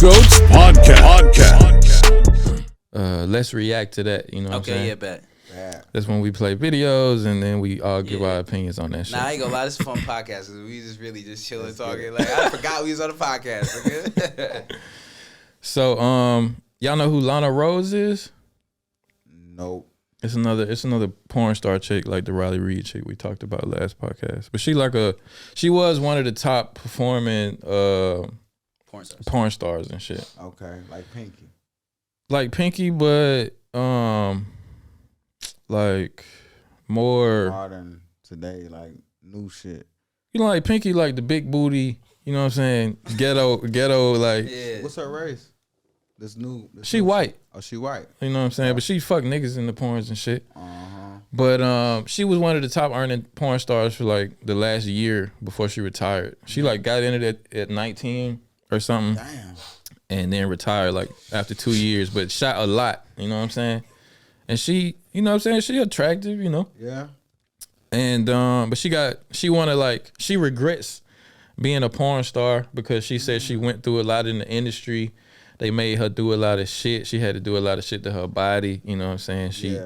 Goats Podcast. Let's react to that. You know what I'm saying? Okay, yeah, bet. That's when we play videos and then we all give our opinions on that shit. Nah, I ain't gonna lie, this is a fun podcast. We just really just chilling, talking. Like, I forgot we was on the podcast. Nigga. So, y'all know who LANA RHODES is? Nope. It's another porn star chick, like the Riley Reid chick we talked about last podcast. But she was one of the top performing porn stars and shit. Okay, like Pinky. Like Pinky, but like more modern today, like new shit. You know, like Pinky, like the big booty. You know what I'm saying? Ghetto, like. Yeah. What's her race? She white. Oh, she white. You know what I'm saying? But she fuck niggas in the porns and shit. Uh-huh. But she was one of the top earning porn stars for like the last year before she retired. She like got in it at 19 or something. Damn. And then retired like after 2 years, but shot a lot. You know what I'm saying? And she, you know what I'm saying? She attractive, you know? Yeah. And but she regrets being a porn star because she said she went through a lot in the industry. They made her do a lot of shit. She had to do a lot of shit to her body. You know what I'm saying? She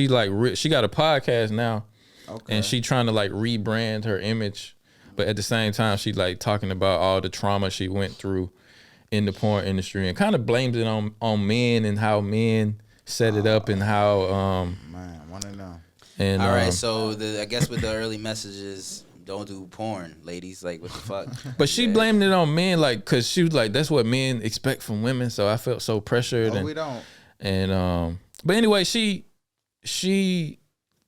got a podcast now. Okay. And she trying to like rebrand her image. But at the same time, she like talking about all the trauma she went through in the porn industry and kind of blames it on men and how men set it up and how man, wanna know. And all right, so I guess with the early messages, don't do porn, ladies. Like, what the fuck? But she blamed it on men, like, cause she was like, that's what men expect from women. So I felt so pressured. No, we don't. And but anyway, she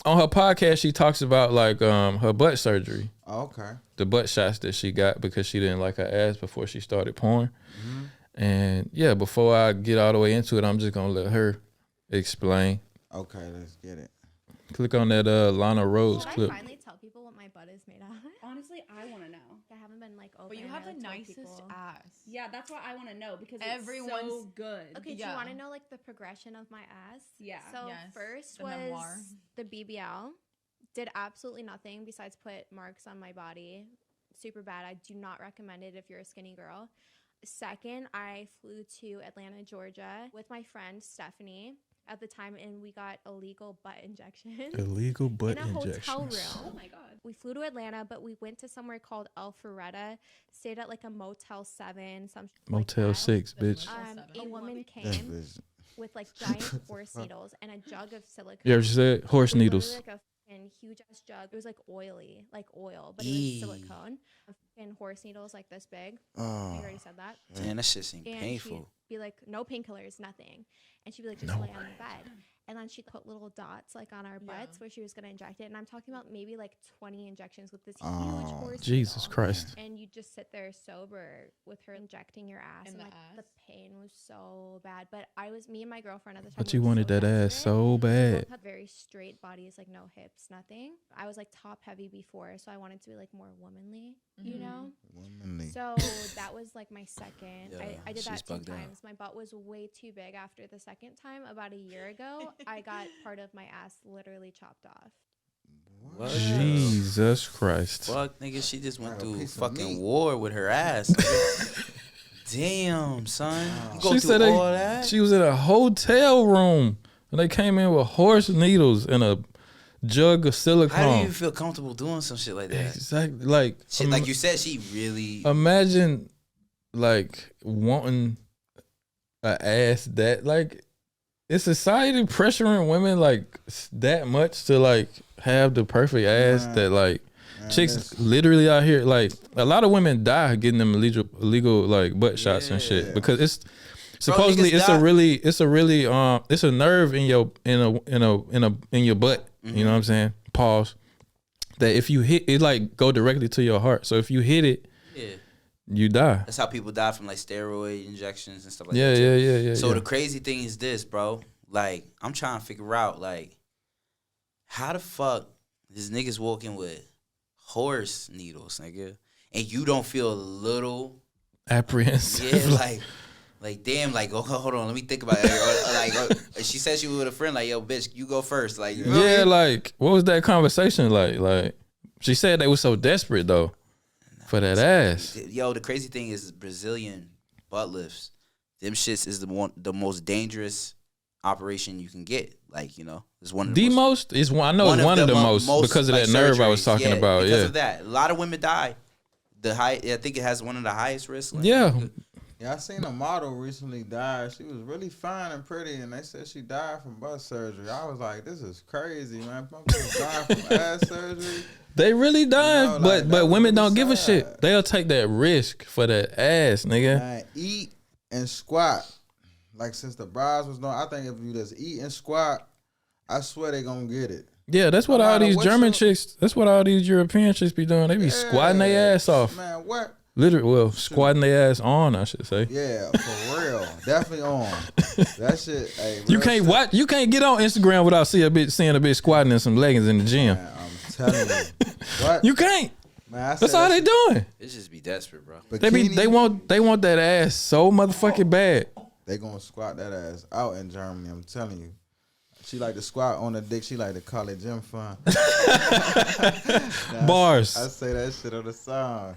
on her podcast she talks about like her butt surgery. Oh, okay. The butt shots that she got because she didn't like her ass before she started porn. Mm-hmm. And yeah, before I get all the way into it, I'm just gonna let her explain. Okay, let's get it. Click on that LANA RHODES clip. I finally tell people what my butt is made out of? Honestly, I want to know. I haven't been like open. But you have the nicest ass. Yeah, that's what I want to know because everyone's so good. Okay, do you want to know like the progression of my ass? Yeah. So first was memoir. The BBL. Did absolutely nothing besides put marks on my body. Super bad. I do not recommend it if you're a skinny girl. Second, I flew to Atlanta, Georgia with my friend Stephanie at the time, and we got illegal butt injections. Illegal butt in a injections. hotel room. Oh my god. We flew to Atlanta, but we went to somewhere called Alpharetta, stayed at like a Motel 7, Motel like 6, bitch. A woman came with like giant horse needles and a jug of silicone. You ever said horse needles? Like a huge ass jug. It was like oily, like oil, but it was silicone. And horse needles like this big. I already said that. Man, that shit seemed painful. She'd be like, no painkillers, nothing. And she'd be like, just lay on the bed. And then she'd put little dots like on our butts where she was going to inject it. And I'm talking about maybe like 20 injections with this huge horse Jesus needle. Christ. And you just sit there sober with her injecting your ass. And like the pain was so bad. But me and my girlfriend at the time. But you wanted that ass so bad. We had very straight bodies, like no hips, nothing. I was like top heavy before. So I wanted to be like more womanly, you know? Womanly. So that was like my second. I did that 2 times. My butt was way too big after the second time. About a year ago, I got part of my ass literally chopped off. What? Jesus Christ. Fuck, nigga, she just went through fucking war with her ass. Damn, son. You go through all that? She was in a hotel room and they came in with horse needles and a jug of silicone. How do you feel comfortable doing some shit like that? Exactly. Like, shit, like you said, she really. Imagine like wanting an ass that like. Is society pressuring women like that much to like have the perfect ass that like chicks literally out here like a lot of women die getting them illegal like butt shots and shit because it's supposedly it's a nerve in your butt. You know what I'm saying? Pause. That if you hit it like go directly to your heart. So if you hit it, you die. That's how people die from like steroid injections and stuff like that. Yeah. So the crazy thing is this, bro. Like, I'm trying to figure out, like, how the fuck this niggas walking with horse needles, nigga, and you don't feel a little apprehensive? Yeah, like damn, like, oh, hold on, let me think about it. She said she was with a friend, like, yo, bitch, you go first, like, you know what I mean? Like, what was that conversation like? Like, she said they were so desperate though for that ass. Yo, the crazy thing is Brazilian butt lifts them shits is the most dangerous operation you can get. Like, you know, it's one of the most. Is one. I know it's one of the most because of like, that nerve I was surgeries. talking about. Because of that, a lot of women die. I think it has one of the highest risks. Like, yeah. Yeah, I seen a model recently die. She was really fine and pretty, and they said she died from butt surgery. I was like, this is crazy, man. Motherfuckers dying from ass surgery. They really dying, You know, like, but women really don't give a sad. shit. They'll take that risk for that ass, nigga. Man, eat and squat. Like, since the brides was doing, I think if you just eat and squat, I swear they gonna get it. Yeah, that's what all these German chicks, that's what all these European chicks be doing. They be squatting their ass off. Man, what? Literally, well, squatting their ass on, I should say. Yeah, for real. Definitely on. That shit, hey, You can't watch. You can't get on Instagram without seeing a bitch squatting in some leggings in the gym. Man, I'm telling you. What? You can't. Man, that's all they doing. It just be desperate, bro. They want that ass so motherfucking bad. They gonna squat that ass out in Germany. I'm telling you. She like to squat on the dick. She like to call it gym fun. Bars. I say that shit on the song.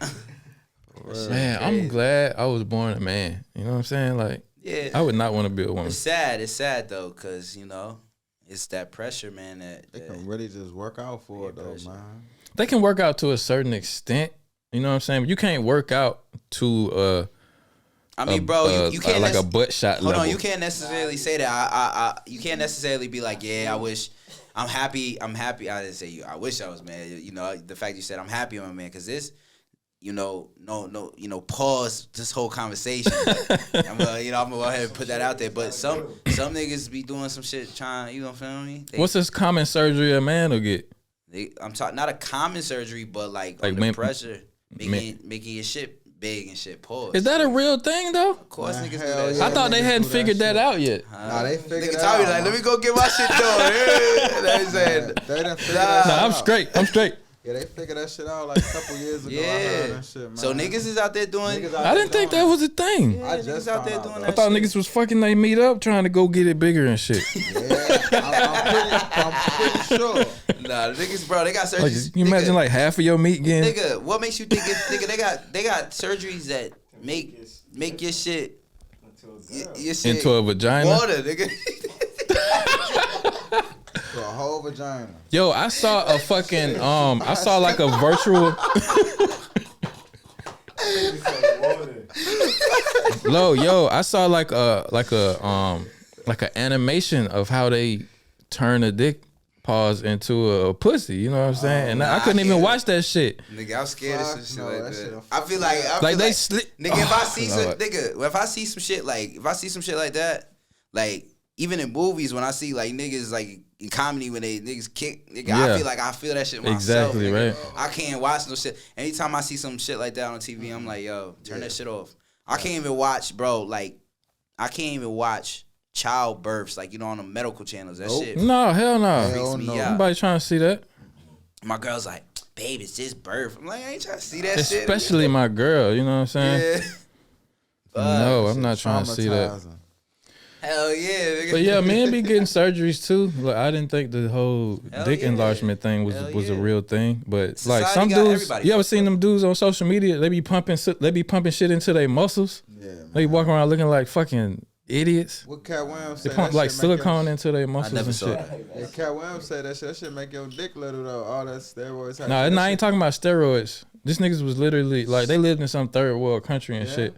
Man, I'm glad I was born a man. You know what I'm saying? Like, yeah, I would not want to be a woman. It's sad though, cause you know, it's that pressure, man. That they can really just work out for it though, pressure. man. They can work out to a certain extent. You know what I'm saying? But you can't work out to I mean, bro, you can't like a butt shot hold level. on, you can't necessarily say that. You can't necessarily be like, yeah, I wish, I'm happy. I didn't say you. I wish I was man. You know, the fact you said I'm happy I'm a man, cause this, you know, pause this whole conversation. I'm gonna go ahead and put that out there. But some niggas be doing some shit trying, you know, feel me? What's this common surgery a man will get? I'm talking not a common surgery, but like under pressure, making your shit big and shit. Pause. Is that a real thing though? Of course, niggas do that. Yeah, I thought they hadn't figured that out yet. Nah, they figured niggas it out. Like, let me go get my shit done. They saying, they done figured that Nah, out. I'm straight. Yeah, they figured that shit out like a couple years ago. Yeah. I heard that shit, man. So niggas is out there doing. I didn't think that was a thing. Yeah, niggas out there doing that. I thought shit. niggas was fucking they meet up trying to go get it bigger and shit. Yeah, I'm pretty sure. Nah, the niggas, bro, they got Like, surgeries. you imagine like half of your meat getting. Nigga, what makes you think? Nigga, they got surgeries that make your shit. Your shit into a vagina. Water, nigga. To a whole vagina. Yo, I saw a fucking I saw like a virtual. I saw like an animation of how they turn a dick pause into a pussy. You know what I'm saying? And I couldn't even watch that shit. Nigga, I'm scared of some shit no, like that that. shit I feel like they nigga, if I see some Lord. nigga, if I see some shit like that, like even in movies when I see like niggas like in comedy when they niggas kick, nigga, I feel that shit myself. Exactly, nigga. right. I can't watch no shit. Anytime I see some shit like that on TV, I'm like, yo, turn that shit off. I can't even watch, bro. Like, I can't even watch childbirths, like, you know, on the medical channels. That shit. No, hell no. Freaks me out. Nobody trying to see that. My girl's like, babe, it's just birth. I'm like, I ain't trying to see that shit. Especially my girl, you know what I'm saying? Yeah. No, I'm not trying to see that. Hell yeah, nigga. But yeah, men be getting surgeries too. Like, I didn't think the whole dick enlargement thing was a real thing. But Society like some got dudes, everybody you ever fucked seen up. them dudes on social media? They be pumping shit into their muscles. Yeah, man. They be walking around looking like fucking idiots. What Cat Williams They said? pump that like shit make silicone into their muscles never and saw shit. that. Yeah, Cat Williams said that shit make your dick little though. All that steroids. No, I ain't talking about steroids. This niggas was literally like they lived in some third world country and shit,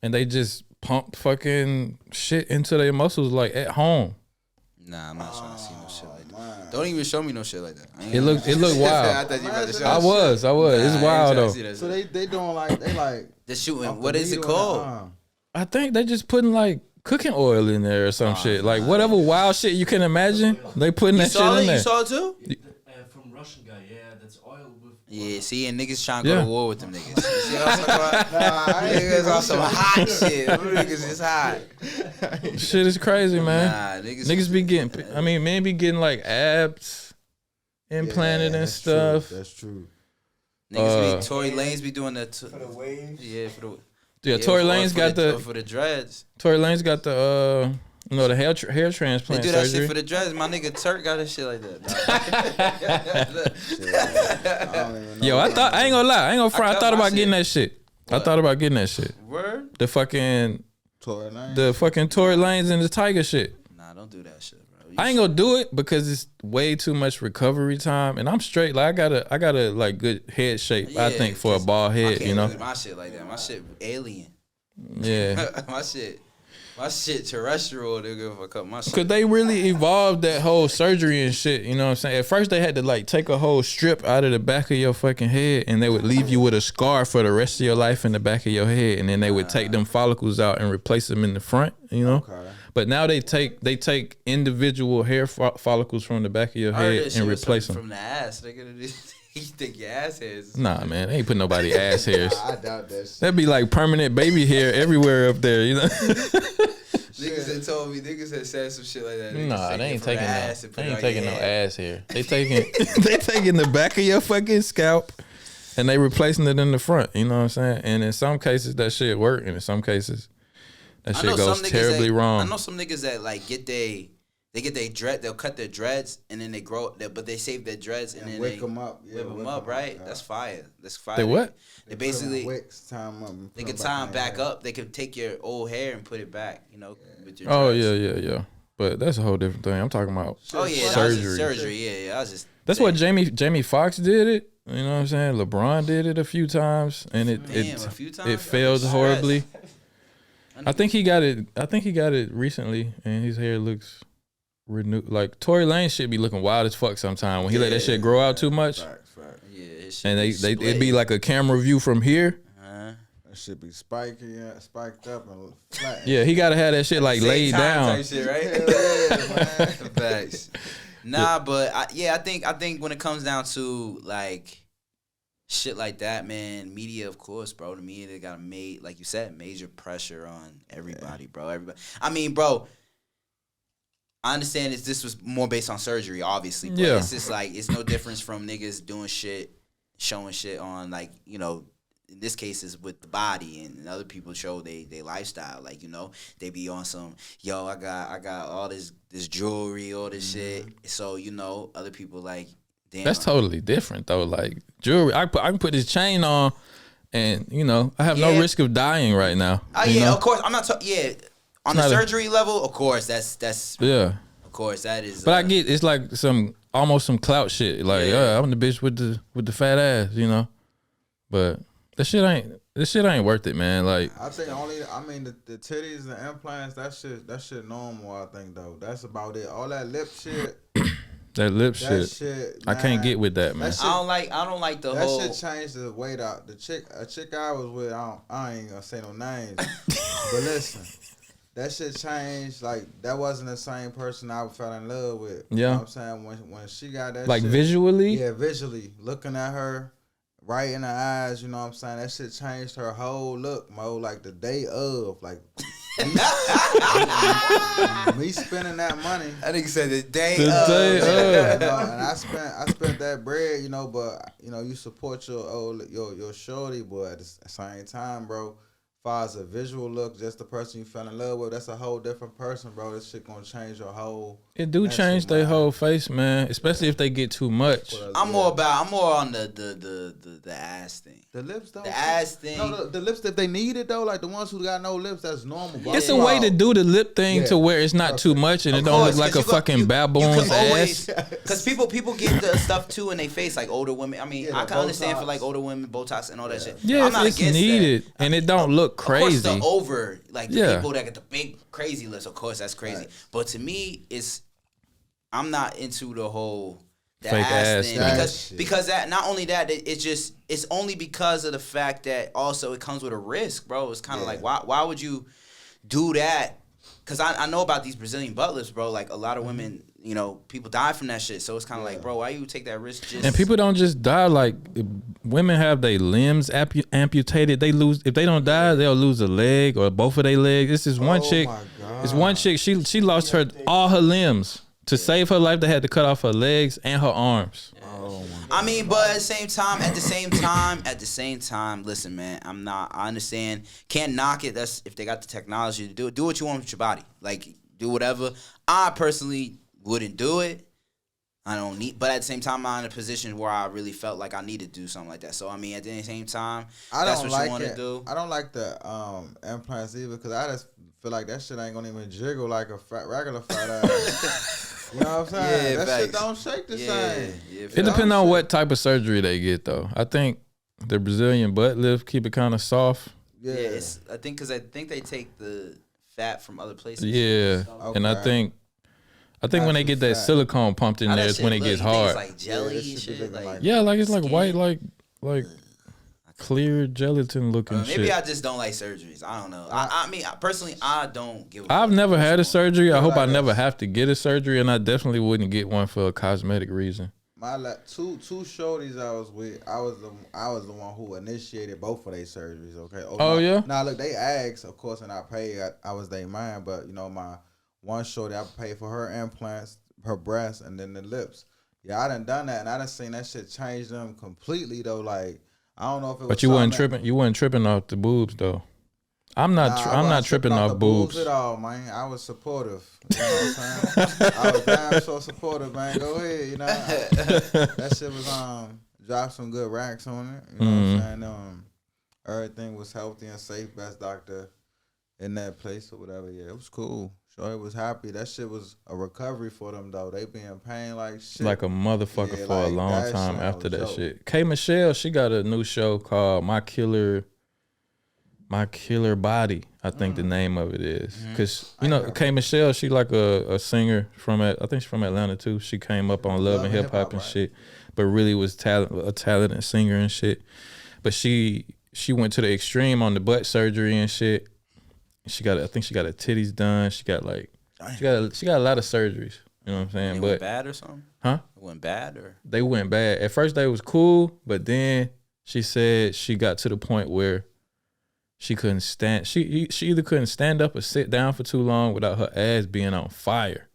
and they just pumped fucking shit into their muscles like at home. Nah, I'm not trying to see no shit like that. Don't even show me no shit like that. It looked wild. I thought you about to show I me was. shit. It's Nah, wild I ain't trying to though. see that So shit. they doing like The shooting. off What the is it needle in the called? arm. I think they just putting like cooking oil in there or some shit. Like whatever wild shit you can imagine, they putting that shit in there. You saw it too? From Russian guy, that's oil with. Yeah, see, and niggas trying to go to war with them niggas. You see what I'm talking about? Nah, I ain't Niggas on some hot shit. Them niggas is hot. Shit is crazy, man. Nah, Niggas be getting. I mean, men be getting like abs implanted and that's stuff. True. That's true. Niggas be Tory Lanez be doing that too. For the wave. Yeah, for the Yeah, Tory Lanez got the for the dreads. Tory Lanez got the the hair They transplant do that surgery. shit for the dreads. My nigga Turk got his shit like that. I don't even know. Yo, I ain't gonna lie, I ain't gonna front. I thought cut my about getting shit. that shit. I What? thought about getting that shit. Word? The fucking The fucking Tory Lanez and the Tiger shit. Nah, don't do that shit, bro. I ain't gonna do it because it's way too much recovery time, and I'm straight. Like I got a like good head shape. Yeah, I think for a bald head, you know. My shit like that. My shit alien. Yeah. My shit terrestrial, nigga. Fuck up my shit. Cause they really evolved that whole surgery and shit. You know what I'm saying? At first they had to like take a whole strip out of the back of your fucking head, and they would leave you with a scar for the rest of your life in the back of your head, and then they would take them follicles out and replace them in the front. You know. Okay. But now they take individual hair follicles from the back of your head and replace them from the ass. Nigga, you think your ass hairs? Nah, man, they ain't putting nobody ass hairs. I doubt that shit. That'd be like permanent baby hair everywhere up there, you know. Niggas had told me, niggas had said some shit like that. Nah, they ain't taking no ass hair. They taking the back of your fucking scalp and they replacing it in the front. You know what I'm saying? And in some cases that shit work, and in some cases that shit goes terribly wrong. I know some niggas that like get they dread. They'll cut their dreads and then they grow. But they save their dreads and then wake them up. Whip them up, right? That's fire. That's fire. They what? They basically time up. They can tie them back up. They can take your old hair and put it back. You know, with your dreads. Yeah. But that's a whole different thing. I'm talking about surgery. Yeah. I was just. That's what Jamie Foxx did it. You know what I'm saying? LeBron did it a few times, and it failed horribly. I think he got it recently, and his hair looks renewed. Like Tory Lanez shit be looking wild as fuck sometimes when he let that shit grow out too much. Yeah, and it'd be like a camera view from here. That shit be spiked up and flat. Yeah, he gotta have that shit like laid down. Type shit, right? Facts. Nah, but I think when it comes down to like shit like that, man, media, of course, bro. The media, they got like you said, major pressure on everybody, bro. Everybody. I mean, bro, I understand this was more based on surgery, obviously, but it's just like it's no difference from niggas doing shit, showing shit on like, you know, in this case is with the body, and other people show they lifestyle, like, you know, they be on some, yo, I got all this jewelry, all this shit, so, you know, other people like, damn. That's totally different though. Like jewelry, I can put this chain on, and you know I have no risk of dying right now. Of course. I'm not talking. On the surgery level, of course. That's yeah. Of course, that is. But I get it's like almost some clout shit. Like I'm the bitch with the fat ass, you know. But this shit ain't worth it, man. Like I think the titties and implants, that shit normal. I think though, that's about it. All that lip shit. That lip shit, I can't get with that, man. I don't like the whole. That shit changed the weight out. A chick I was with, I ain't gonna say no names, but listen, that shit changed. Like that wasn't the same person I fell in love with. Yeah, you know what I'm saying when she got that. Like shit, visually. Yeah, visually looking at her right in the eyes. You know what I'm saying? That shit changed her whole look, mo. Like the day of, like. Me spending that money. I think you said the day of. You know, and I spent that bread, you know, but you know, you support your shorty, but at the same time, bro, as far as a visual look, just the person you fell in love with, that's a whole different person, bro. This shit gonna change your whole. It do change their whole face, man. Especially if they get too much. I'm more on the ass thing. The lips though. The ass thing. No, the lips if they need it though, like the ones who got no lips, that's normal. Bro. It's a way to do the lip thing to where it's not too much and it don't look like a fucking baboon's ass. Because people get the stuff too in their face, like older women. I mean, I can understand for like older women, Botox and all that shit. Yeah, I'm not it's needed that. And it don't look crazy. Of course, the people that get the big crazy lips, of course, that's crazy. Right. But to me, I'm not into the whole fake ass thing because that not only that it's only because of the fact that also it comes with a risk, bro. It's kind of like why would you do that? Because I know about these Brazilian butt lifts, bro. Like a lot of women, you know, people die from that shit. So it's kind of like, bro, why you take that risk? And people don't just die. Like women have their limbs amputated. They lose if they don't die, they'll lose a leg or both of their legs. This is one chick. It's one chick. She lost all her limbs. To save her life, they had to cut off her legs and her arms. I mean, but at the same time, listen, man, I understand. Can't knock it. That's if they got the technology to do it. Do what you want with your body. Like, do whatever. I personally wouldn't do it. I don't need, but at the same time, I'm in a position where I really felt like I needed to do something like that. So, I mean, at the same time, that's what you want to do. I don't like the implants either because I just feel like that shit ain't gonna even jiggle like a regular fat ass. You know what I'm saying? Yeah, that shit don't shake the same. Yeah, it depends on what type of surgery they get, though. I think the Brazilian butt lift keep it kind of soft. Yeah, I think because they take the fat from other places. Yeah, Okay. and I think when they get that silicone pumped in there, it's when it gets hard. It's like jelly and shit. Yeah, like it's like white, like clear gelatin looking shit. Maybe I just don't like surgeries. I don't know. I mean, personally, I don't give a fuck. I've never had a surgery. I hope I never have to get a surgery, and I definitely wouldn't get one for a cosmetic reason. My two shorties I was with, I was the one who initiated both of their surgeries. Okay. Yeah. Now look, they asked, of course, and I paid. I was their man, but you know my one shorty, I paid for her implants, her breasts, and then the lips. Yeah, I done that, and I done seen that shit change them completely though. Like I don't know if it was. But you wasn't tripping. You wasn't tripping off the boobs though. I'm not tripping off boobs at all, man. I was supportive. You know what I'm saying? I was damn so supportive, man. Go ahead, you know. That shit was dropped some good racks on it. You know what I'm saying? Everything was healthy and safe. Best doctor in that place or whatever. Yeah, it was cool. Sure, was happy. That shit was a recovery for them though. They be in pain like shit, like a motherfucker for a long time after that shit. K Michelle, she got a new show called My Killer Body, I think the name of it is. Because, you know, K Michelle, she like a singer I think she's from Atlanta too. She came up on Love and Hip Hop and shit, but really was a talented singer and shit. But she went to the extreme on the butt surgery and shit. I think she got her titties done. She got a lot of surgeries. You know what I'm saying? Went bad or something? Huh? It went bad or? They went bad. At first they was cool, but then she said she got to the point where she couldn't stand. She either couldn't stand up or sit down for too long without her ass being on fire,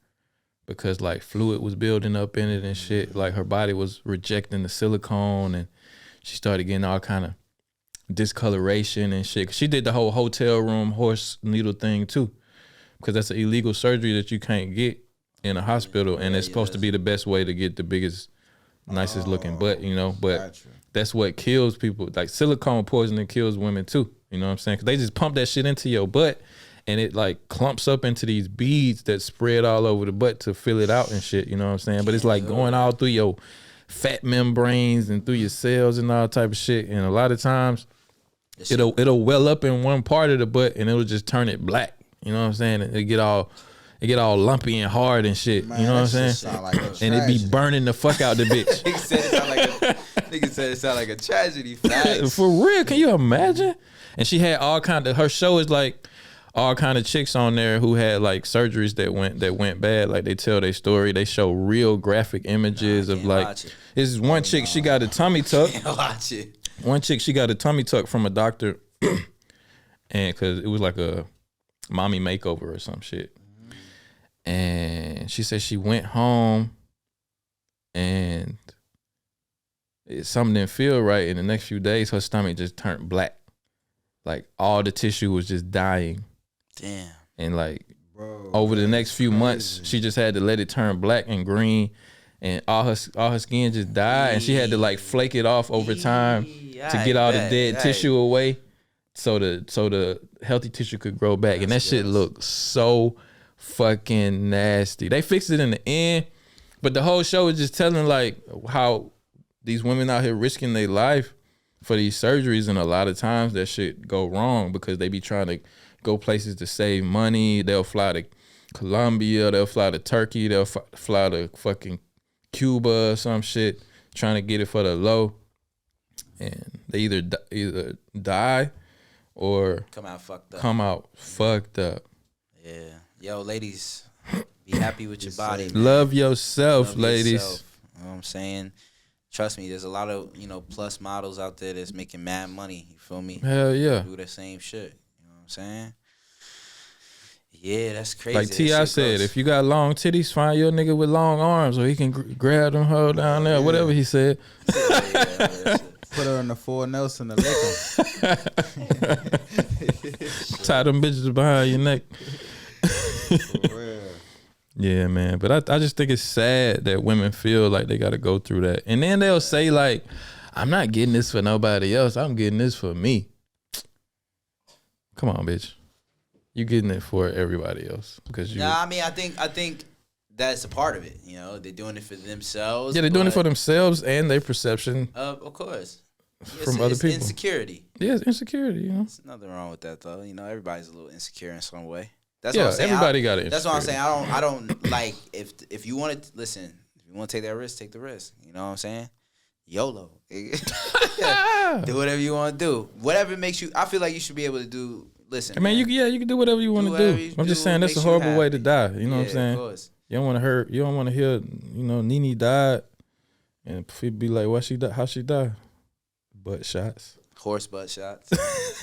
because like fluid was building up in it and shit. Like her body was rejecting the silicone, and she started getting all kind of discoloration and shit. She did the whole hotel room horse needle thing too, because that's an illegal surgery that you can't get in a hospital, and it's supposed to be the best way to get the biggest, nicest looking butt, you know. But that's what kills people. Like silicone poisoning kills women too. You know what I'm saying? Because they just pump that shit into your butt, and it like clumps up into these beads that spread all over the butt to fill it out and shit. You know what I'm saying? But it's like going all through your fat membranes and through your cells and all type of shit. And a lot of times it'll well up in one part of the butt and it'll just turn it black. You know what I'm saying? It get all lumpy and hard and shit. Man, you know what I'm saying? Like and it be burning the fuck out the bitch. Nigga said it sound like a tragedy. Facts. For real, can you imagine? And she had all kind of, her show is like all kind of chicks on there who had like surgeries that went bad. Like they tell their story. They show real graphic images of like, this is one chick, she got a tummy tuck. Watch it. One chick, she got a tummy tuck from a doctor, and because it was like a mommy makeover or some shit. And she said she went home and something didn't feel right. In the next few days, her stomach just turned black. Like all the tissue was just dying. Damn. And like over the next few months, she just had to let it turn black and green, and all her skin just died, and she had to like flake it off over time to get all the dead tissue away, so the healthy tissue could grow back. And that shit looked so fucking nasty. They fixed it in the end, but the whole show is just telling like how these women out here risking their life for these surgeries, and a lot of times that shit go wrong because they be trying to go places to save money. They'll fly to Colombia, they'll fly to Turkey, they'll fly to fucking Cuba or some shit, trying to get it for the low, and they either die or come out fucked up. Yeah, yo, ladies, be happy with your body. Man. Love yourself, ladies. You know what I'm saying? Trust me, there's a lot of, plus models out there that's making mad money. You feel me? Hell yeah. Do the same shit. You know what I'm saying? Yeah, that's crazy. Like T.I. said, if you got long titties, find your nigga with long arms, or he can grab them, hold down there, whatever he said. Put her in the 4 Nelson and lick him. Tie them bitches behind your neck. Yeah, man. But I just think it's sad that women feel like they got to go through that. And then they'll say like, I'm not getting this for nobody else. I'm getting this for me. Come on, bitch. You getting it for everybody else because you. Nah, I mean, I think that's a part of it. You know, they're doing it for themselves. Yeah, they're doing it for themselves and their perception. Of course. From other people. Insecurity. Yeah, it's insecurity. You know, there's nothing wrong with that though. You know, everybody's a little insecure in some way. That's yeah, what I'm saying. Everybody got it. That's what I'm saying. I don't like if you want to listen. If you want to take that risk, take the risk. You know what I'm saying? YOLO. Do whatever you want to do. Whatever makes you. I feel like you should be able to do. Listen. I mean, you can do whatever you want to do. I'm just saying that's a horrible way to die. You know what I'm saying? Of course. You don't want to hurt. You don't want to hear. You know, Nene died, and be like, "What she died? How she died? Butt shots. Horse butt shots."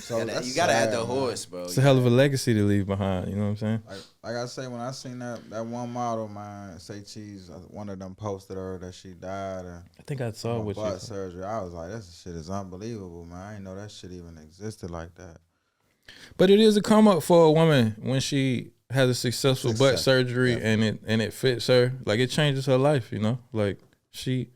So you gotta add the horse, bro. It's a hell of a legacy to leave behind. You know what I'm saying? Like I say, when I seen that one model, man, say cheese, one of them posted her that she died. And I think I saw what butt surgery. I was like, that shit is unbelievable, man. I didn't know that shit even existed like that. But it is a come up for a woman when she has a successful butt surgery and it fits her. Like it changes her life, you know. Like she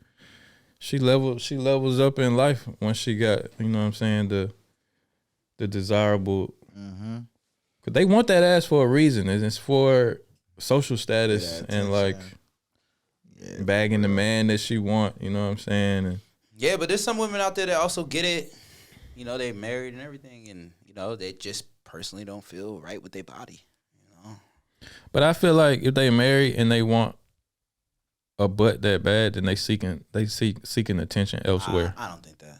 levels up in life when she got, you know what I'm saying, the desirable. Cause they want that ass for a reason. It's for social status and like bagging the man that she want. You know what I'm saying? And yeah, but there's some women out there that also get it. You know, they married and everything, and you know they just personally don't feel right with their body. You know. But I feel like if they marry and they want a butt that bad, then they seeking attention elsewhere. I don't think that.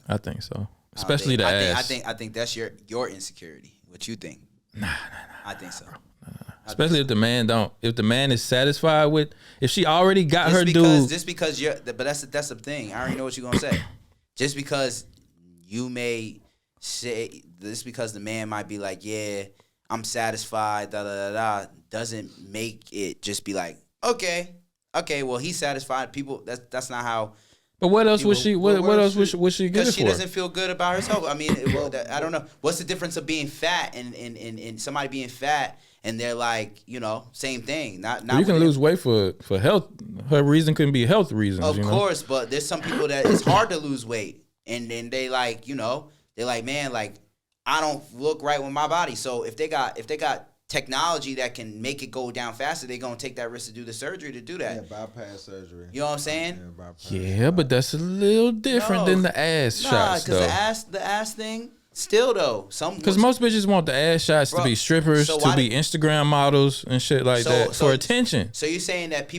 I think so. Especially the ass. I think that's your insecurity. What you think? Nah. I think so. Especially if the man is satisfied with, if she already got her dude. Just because but that's the thing. I already know what you're gonna say. Just because you may say this, because the man might be like, yeah, I'm satisfied, doesn't make it just be like, okay, well, he's satisfied. People, that's not how. But what else would she? What else would she get it for? Because she doesn't feel good about herself. I mean, I don't know. What's the difference of being fat and somebody being fat and they're like, you know, same thing. Not you can lose weight for health. Her reason couldn't be health reasons. Of course, but there's some people that it's hard to lose weight, and then they like, you know, they're like, man, like I don't look right with my body. So if they got technology that can make it go down faster, they're gonna take that risk to do the surgery to do that. Yeah, bypass surgery. You know what I'm saying? Yeah, but that's a little different than the ass shots, though. The ass thing, still though, because most bitches want the ass shots to be strippers, to be Instagram models and shit like that for attention. So you're saying that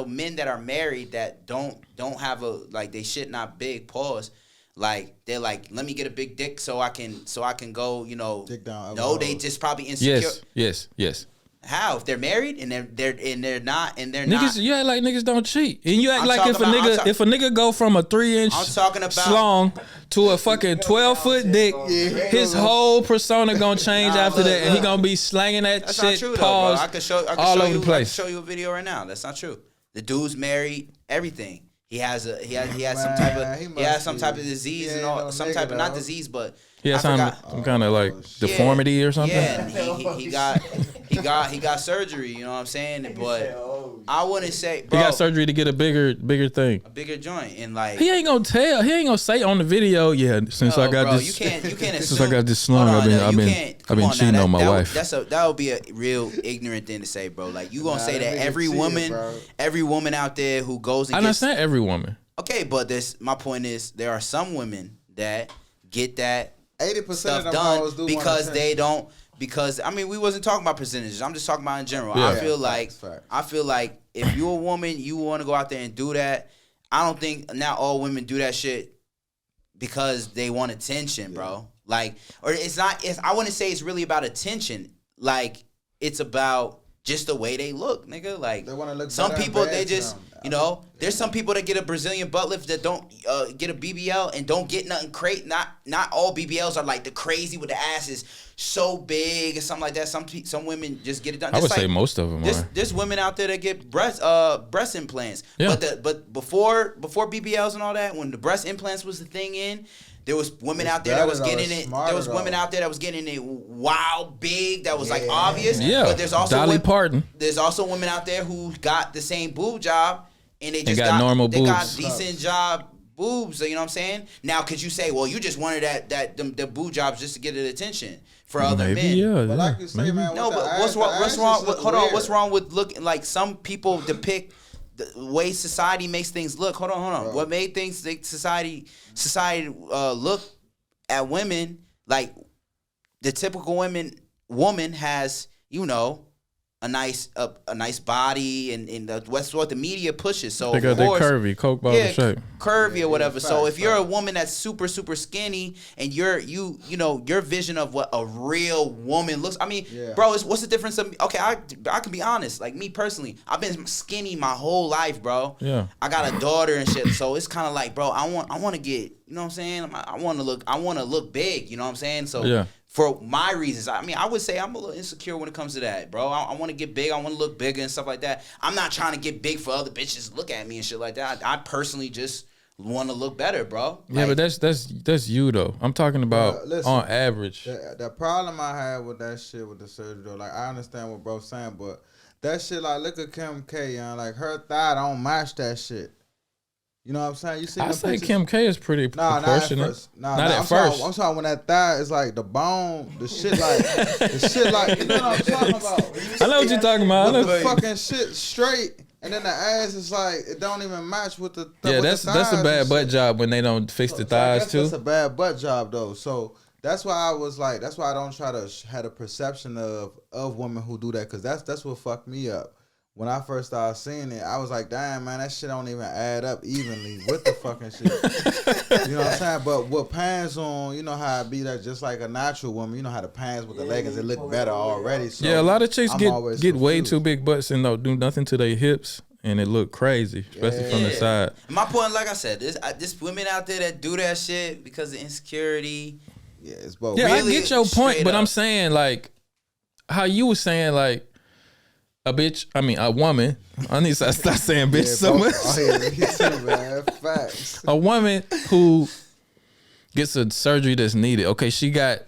men that are married that don't have they shit not big, pause. Like they're like, let me get a big dick so I can go, you know. Dick down. No, they just probably insecure. Yes. How? If they're married and they're not. You act like niggas don't cheat, and you act like if a nigga go from a 3-inch schlong to a fucking 12-foot dick, his whole persona gonna change after that, and he gonna be slanging that that's shit. Not true, pause, though, bro. I can show all over you, the place. I can show you a video right now. That's not true. The dude's married, everything. He has some type of disease and all, some type of not disease, but he has some kind of like deformity or something. Yeah, and he got surgery. You know what I'm saying? But I wouldn't say, bro, he got surgery to get a bigger thing, a bigger joint, and like he ain't gonna tell. He ain't gonna say on the video. Yeah, since I got this, you can't since I got this slung, I've been cheating on my wife. That would be a real ignorant thing to say, bro. Like you gonna say that every woman out there who goes and I understand every woman. Okay, but my point is there are some women that get that 80% stuff of done because they don't. Because I mean, we wasn't talking about percentages. I'm just talking about in general. Yeah. I feel like if you're a woman, you want to go out there and do that. I don't think not all women do that shit because they want attention, bro. Like, or it's not. I wouldn't say it's really about attention. Like, it's about just the way they look, nigga. Like, they want to look. Some people they just. You know, there's some people that get a Brazilian butt lift that don't get a BBL and don't get nothing crazy. Not all BBLs are like the crazy with the asses so big or something like that. Some women just get it done. I would say most of them are. There's women out there that get breast implants. Yeah. But before BBLs and all that, when the breast implants was the thing in, there was women out there that was getting it. There was women out there that was getting it wild big. That was like obvious. Yeah. But there's also Dolly Parton. There's also women out there who got the same boob job. And they just got normal boobs. They got decent job boobs, you know what I'm saying? Now, could you say, well, you just wanted the boob jobs just to get the attention for other men? Yeah, but like you say, man, no, but what's wrong? What's wrong with looking like some people depict the way society makes things look? Hold on. Bro. What made society look at women like the typical woman has, you know, a nice body, and that's what the media pushes. So they got that curvy Coke bottle shape, curvy or whatever. So if you're a woman that's super skinny, and you know your vision of what a real woman looks, I mean, bro, what's the difference? Okay, I can be honest. Like me personally, I've been skinny my whole life, bro. Yeah, I got a daughter and shit, so it's kind of like, bro, I want to get, you know what I'm saying? I want to look big, you know what I'm saying? So yeah. For my reasons, I mean, I would say I'm a little insecure when it comes to that, bro. I want to get big. I want to look bigger and stuff like that. I'm not trying to get big for other bitches to look at me and shit like that. I personally just want to look better, bro. Yeah, but that's you though. I'm talking about listen, on average. The problem I had with that shit with the surgery though, like I understand what bro's saying, but that shit, like look at Kim K, like her thigh don't match that shit. You know what I'm saying? You see? I say pictures? Kim K is pretty proportionate. Not at first. I'm talking when that thigh is like the bone, the shit like you know what I'm talking about? I know what you're talking about. The fucking shit straight, and then the ass is like it don't even match with the. Yeah, that's a bad butt job when they don't fix the thighs too. That's a bad butt job though. So that's why I was like, that's why I don't try to have a perception of women who do that, because that's what fucked me up. When I first started seeing it, I was like, damn, man, that shit don't even add up evenly with the fucking shit. You know what I'm saying? But with pants on, you know how it be that just like a natural woman, you know how the pants with the leggings, it look better already. So yeah, a lot of chicks get way too big butts and don't do nothing to their hips, and it look crazy, especially from the side. My point, like I said, this women out there that do that shit because of insecurity. Yeah, it's both. Yeah, really I get your point, but I'm saying, like, how you was saying, like, a woman. I need to stop saying bitch so much. Oh, man. Facts. A woman who gets a surgery that's needed. Okay, she got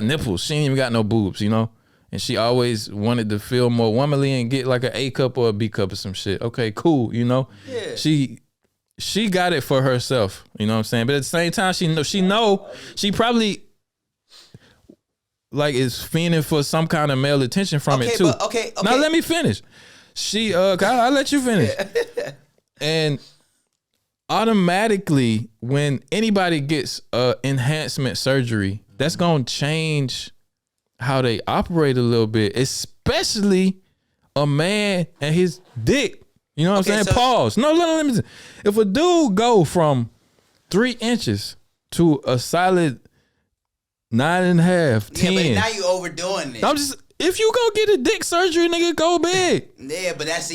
nipples. She ain't even got no boobs, you know? And she always wanted to feel more womanly and get like an A cup or a B cup or some shit. Okay, cool, you know? Yeah. She got it for herself, you know what I'm saying? But at the same time, she probably like is fiending for some kind of male attention from it too. Okay. Now let me finish. I'll let you finish. And automatically, when anybody gets enhancement surgery, that's gonna change how they operate a little bit, especially a man and his dick. You know what I'm saying? So pause. No, let me. If a dude go from 3 inches to a solid 9.5, 10. Yeah, but now you overdoing it. I'm just, if you go get a dick surgery, nigga, go big. Yeah, but that's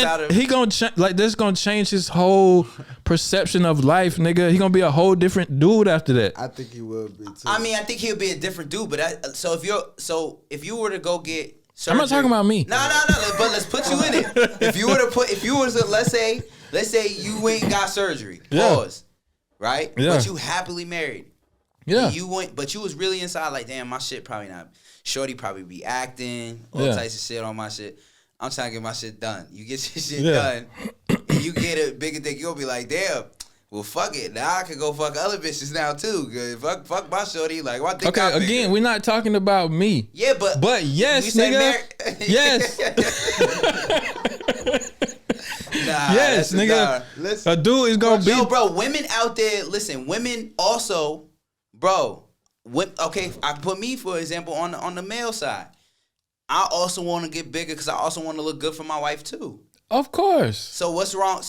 out of. He gonna that's gonna change his whole perception of life, nigga. He gonna be a whole different dude after that. I think he will be too. I mean, I think he'll be a different dude. But if you were to go get surgery, I'm not talking about me. No. But let's put you in it. If you were to let's say you ain't got surgery, pause, right? Yeah. But you happily married. Yeah. You went, but you was really inside like, damn, my shit probably not. Shorty probably be acting, all types of shit on my shit. I'm trying to get my shit done. You get your shit done, and you get a bigger thing. You'll be like, damn, well, fuck it. Now I can go fuck other bitches now too. Fuck my shorty. Like, what? Okay, again, we're not talking about me. Yeah, but yes, nigga. Yes. Yes, nigga. Listen, a dude is gonna be. Yo, bro, women out there. Listen, women also. Bro, okay, I put me, for example, on the male side. I also want to get bigger because I also want to look good for my wife, too. Of course. So what's wrong?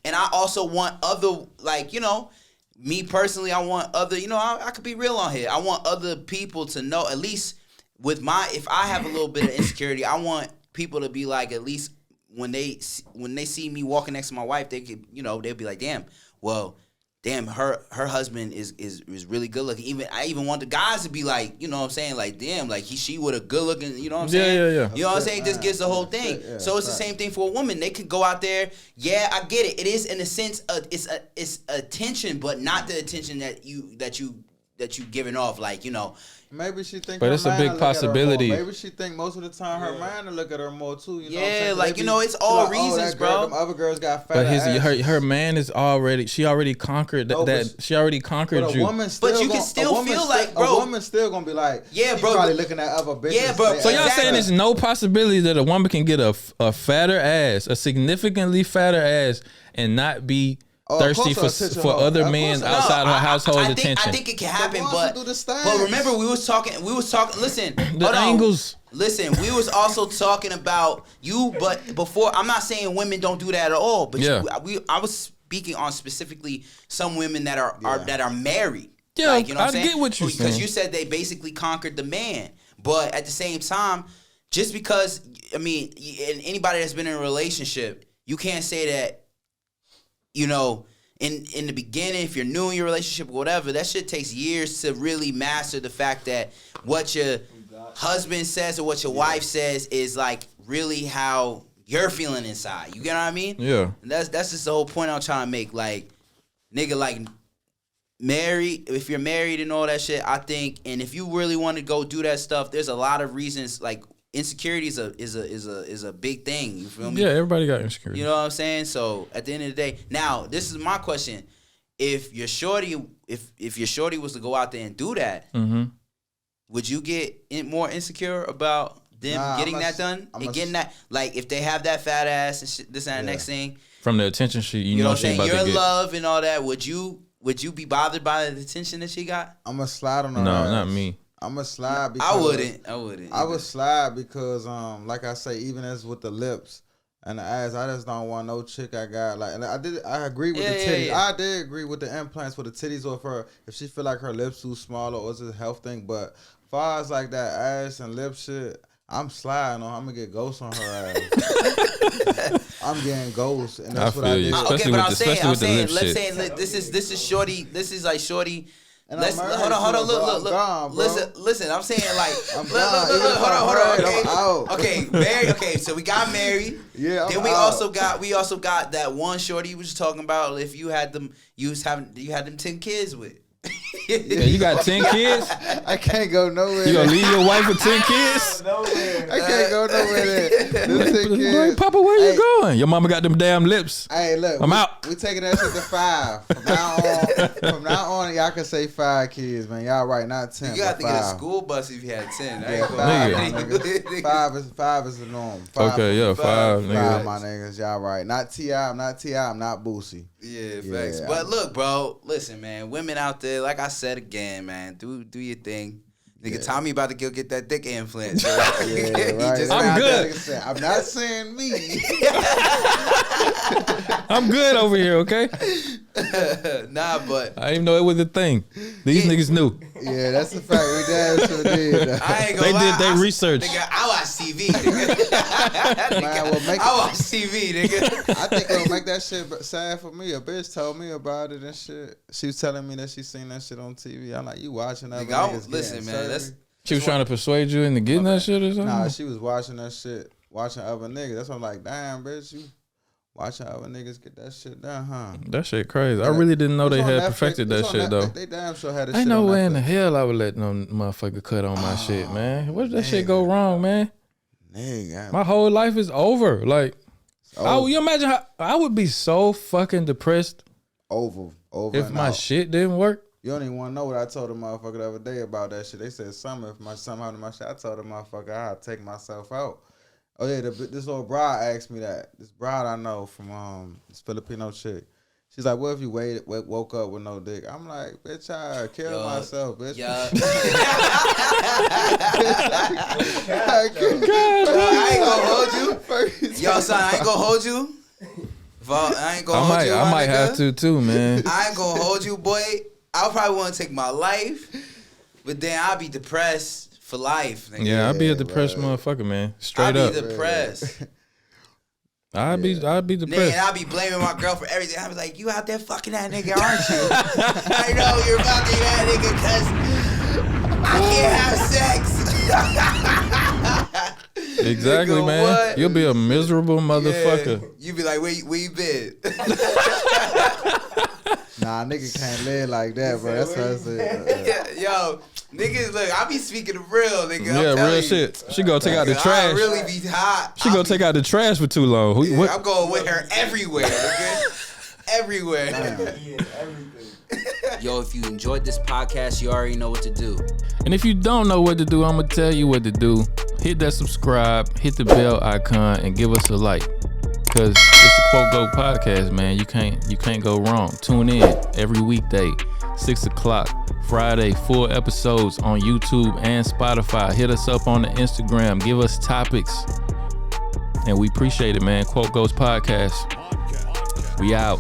And I also want other, like, you know, me personally, I want other, you know, I could be real on here. I want other people to know, at least with if I have a little bit of insecurity, I want people to be like, at least when they see me walking next to my wife, they could, you know, they'll be like, damn, her husband is really good looking. I even want the guys to be like, you know what I'm saying, like, damn, like she with a good looking, you know what I'm saying? Yeah. You know what I'm saying? Just gets the whole thing. Yeah, so it's the same thing for a woman. They could go out there. Yeah, I get it. It is in a sense it's attention, but not the attention that you that you giving off, like, you know. Maybe she think, but it's a big possibility. Maybe she think most of the time her man will look at her more too. You know what I'm saying? Like, you know, it's all like, reasons, bro. Them other girls got fat. But her man is already. She already conquered that. She already conquered you. But you can still feel like, bro. A woman still gonna be like, yeah, bro. Probably looking at other bitches. Yeah, bro. So y'all saying there's no possibility that a woman can get a fatter ass, a significantly fatter ass, and not be thirsty for other men outside her household attention. I think it can happen, but remember we was talking. Listen, the angles. Listen, we was also talking about you, but before, I'm not saying women don't do that at all. But I was speaking on specifically some women that are married. Yeah, like, you know what I'm saying? Get what you're saying. Because you said they basically conquered the man, but at the same time, just because, I mean, anybody that's been in a relationship, you can't say that. You know, in the beginning, if you're new in your relationship or whatever, that shit takes years to really master the fact that what your husband says or what your wife says is like really how you're feeling inside. You get what I mean? Yeah. And that's just the whole point I'm trying to make. Like, nigga, like, if you're married and all that shit, I think, and if you really want to go do that stuff, there's a lot of reasons, like, insecurity is a big thing. You feel me? Yeah, everybody got insecurity. You know what I'm saying? So at the end of the day, now this is my question: if your shorty was to go out there and do that, would you get more insecure about them getting that done and getting that? Like, if they have that fat ass and shit, this and the next thing from the attention you know what I'm saying, you're in love and all that. Would you be bothered by the attention that she got? I'm gonna slide on her. No, ass. not me. I'm gonna slide because I wouldn't. I would slide because like I say, even as with the lips and the ass, I just don't want no chick I got like. And I agree with the titties. Yeah. I did agree with the implants for the titties or if she feel like her lips too small or it's a health thing. But far as like that ass and lip shit, I'm sliding on. I'm gonna get ghosts on her ass. I'm getting ghosts, and that's what I do. Okay, but I'm saying, let's say this is shorty. This is like shorty. Hold on, look. Listen. I'm saying like, hold on. Okay, married. Okay, so we got married. Yeah. Then we also got that one shorty you was talking about. If you had them, you had them 10 kids with. Yeah, you got 10 kids? I can't go nowhere. You gonna leave your wife with 10 kids? I can't go nowhere there. Like, Papa, where you going? Your mama got them damn lips. Hey, look. I'm out. We taking that shit to 5. From now on, y'all can say 5 kids, man. Y'all right, not 10. You got to get a school bus if you had 10. Yeah, 5 is the norm. 5, okay, yeah, 5 niggas. 5, my niggas. Y'all right. Not T.I., I'm not Boosie. Yeah, facts. But look, bro, listen, man. Women out there, like I said again, man, do your thing. Nigga, Tommy about to go get that dick implant. So right. I'm good. I'm not saying me. I'm good over here, okay? Nah, but I didn't even know it was a thing. These niggas knew. Yeah, that's a fact. We damn sure did. I ain't gonna lie. Did their research. Nigga, I watch TV, nigga. I watch TV, nigga. I think it'll make that shit sad for me. A bitch told me about it and shit. She was telling me that she seen that shit on TV. I'm like, you watching that? Listen, man. She was trying to persuade you into getting that shit or something? Nah, she was watching that shit, watching other niggas. That's why I'm like, damn, bitch, you watching other niggas get that shit done, huh? That shit crazy. I really didn't know they had perfected that shit, though. They damn sure had it. Ain't no way in the hell I would let no motherfucker cut on my shit, man. What did that shit go wrong, man? Nigga. My whole life is over. Like, you imagine how I would be so fucking depressed over if my shit didn't work. You don't even want to know what I told the motherfucker the other day about that shit. They said if something happened to my shit, I told the motherfucker I'd take myself out. Oh yeah, this little bride asked me that. This bride I know from this Filipino chick. She's like, what if you woke up with no dick? I'm like, bitch, I kill myself, bitch. Yeah. I ain't gonna hold you. Yo, son, I ain't gonna hold you. I ain't gonna hold you. I might have to too, man. I ain't gonna hold you, boy. I'll probably want to take my life, but then I'll be depressed for life. Nigga. Yeah, I'll be a depressed motherfucker, man. Straight up. I'll be depressed. I'll be depressed. Nigga, and I'll be blaming my girl for everything. I was like, you out there fucking that nigga, aren't you? I know you're fucking that nigga because I can't have sex. Exactly, nigga, man. What? You'll be a miserable motherfucker. Yeah. You be like, where you been? Nah, Nah, nigga can't live like that, bro. That's what I said. Yo, niggas, look, I be speaking the real, nigga. Yeah, real shit. She gonna take out the trash. I really be hot. She gonna take out the trash for too long. I'm going with her everywhere, nigga. Everywhere. Yo, if you enjoyed this podcast, you already know what to do. And if you don't know what to do, I'm gonna tell you what to do. Hit that subscribe, hit the bell icon, and give us a like. Cause it's the Quote Go podcast, man. You can't go wrong. Tune in every weekday, 6 o'clock, Friday, full episodes on YouTube and Spotify. Hit us up on the Instagram. Give us topics. And we appreciate it, man. Quote Goes podcast. We out.